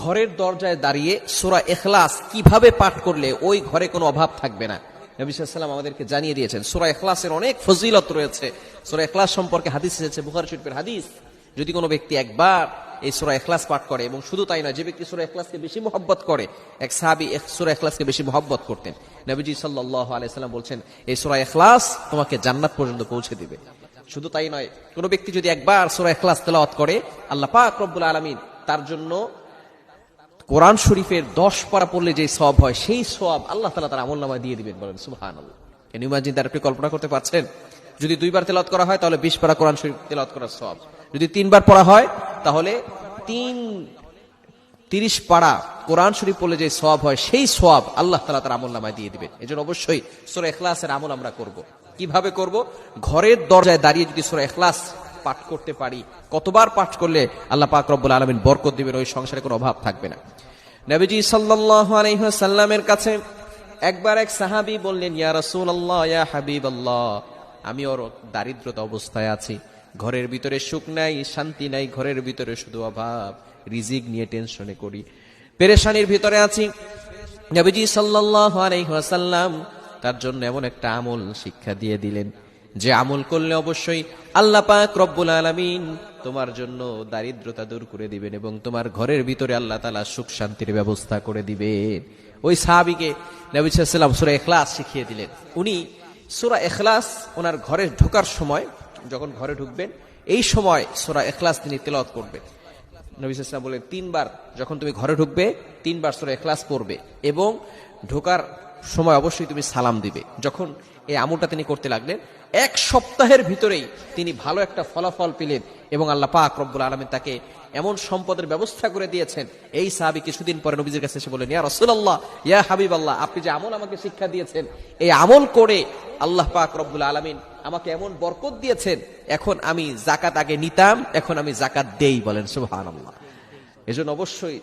ঘরের দরজায় দাঁড়িয়ে সূরা ইখলাস কিভাবে পাঠ করলে ওই ঘরে কোনো অভাব থাকবে না, নবী সাল্লাল্লাহু আলাইহি ওয়াসাল্লাম আমাদেরকে জানিয়ে দিয়েছেন। সূরা ইখলাসের অনেক ফজিলত রয়েছে। সূরা ইখলাস সম্পর্কে হাদিস এসেছে, বুখারী শরীফের হাদিস। যদি কোনো ব্যক্তি একবার এই সূরা ইখলাস পাঠ করে, এবং শুধু তাই নয়, যে ব্যক্তি সূরা ইখলাসকে বেশি মহব্বত করে, এক সাহাবী সূরা ইখলাসকে বেশি মহব্বত করতেন। নবীজি সাল্লাল্লাহু আলাইহি ওয়াসাল্লাম বলছেন, এই সূরা ইখলাস তোমাকে জান্নাত পর্যন্ত পৌঁছে দিবে। শুধু তাই নয়, কোনো ব্যক্তি যদি একবার সূরা ইখলাস তেলাওয়াত করে, আল্লাহ পাক রব্বুল আলামিন তার জন্য কোরআন শরীফের 10 পারা পড়লে যে সওয়াব হয়, সেই সওয়াব আল্লাহ তাআলা তার আমলনামায় দিয়ে দিবেন। বলেন সুবহানাল্লাহ। Can you imagine that? আপনি কল্পনা করতে পারছেন? যদি 2 বার তেলাওয়াত করা হয় তাহলে 20 পারা কোরআন শরীফ তেলাওয়াত করার সওয়াব। যদি 3 বার পড়া হয় তাহলে 30 পারা কোরআন শরীফ পড়লে যে সওয়াব হয়, সেই সওয়াব আল্লাহ তাআলা তার আমলনামায় দিয়ে দিবেন। এজন্য অবশ্যই সূরা ইখলাসের আমল আমরা করব। কিভাবে করব? ঘরের দরজায় দাঁড়িয়ে যদি সূরা ইখলাস পাঠ করতে পারি, কতবার পাঠ করলে আল্লাহ পাক রব্বুল আলামিন বরকত দিবেন, ওই সংসারে কোনো অভাব থাকবে না। নবীজি সাল্লাল্লাহু আলাইহি ওয়াসাল্লামের কাছে একবার এক সাহাবী বললেন, ইয়া রাসূলুল্লাহ, ইয়া হাবিবাল্লাহ, আমি ওর দারিদ্রতা অবস্থায় আছি, ঘরের ভিতরে সুখ নাই, শান্তি নাই, ঘরের ভিতরে শুধু অভাব, রিজিক নিয়ে টেনশনে করি, পেরেশানির ভিতরে আছি। নবীজি সাল্লাল্লাহু আলাইহি ওয়াসাল্লাম তার জন্য এমন একটা আমল শিক্ষা দিয়ে দিলেন, যে আমল করলে অবশ্যই আল্লাহ পাক রব্বুল আলামিন তোমার জন্য দারিদ্রতা দূর করে দিবেন এবং তোমার ঘরের ভিতরে আল্লাহ তাআলা সুখ শান্তির ব্যবস্থা করে দিবেন। ওই সাহাবীকে নবী সাল্লাল্লাহু আলাইহি ওয়াসাল্লাম সূরা ইখলাস শিখিয়ে দিলেন। উনি সূরা ইখলাস ওনার ঘরে ঢোকার সময়, যখন ঘরে ঢুকবেন, এই সময় সূরা ইখলাস তিনি তেলাওয়াত করবেন। নবী সাল্লাল্লাহু আলাইহি ওয়াসাল্লাম বলেন, 3 বার যখন তুমি ঘরে ঢুকবে 3 বার সূরা ইখলাস পড়বে, এবং ঢোকার সময় অবশ্যই তুমি সালাম দিবে। যখন এই আমলটা তিনি করতে লাগলেন, 1 সপ্তাহের ভিতরেই তিনি ভালো একটা ফলাফল পেলেন, এবং আল্লাহ পাক রব্বুল আলামিন তাকে এমন সম্পদের ব্যবস্থা করে দিয়েছেন। এই সাহাবী কিছুদিন পরে নবীজির কাছে এসে বললেন, ইয়া রাসূলুল্লাহ, ইয়া হাবিবাল্লাহ, আপনি যে আমল আমাকে শিক্ষা দিয়েছেন, এই আমল করে আল্লাহ পাক রব্বুল আলামিন আমাকে এমন বরকত দিয়েছেন, এখন আমি যাকাত আগে নিতাম, এখন আমি যাকাত দেই। বলেন সুবহানাল্লাহ। এজন্য অবশ্যই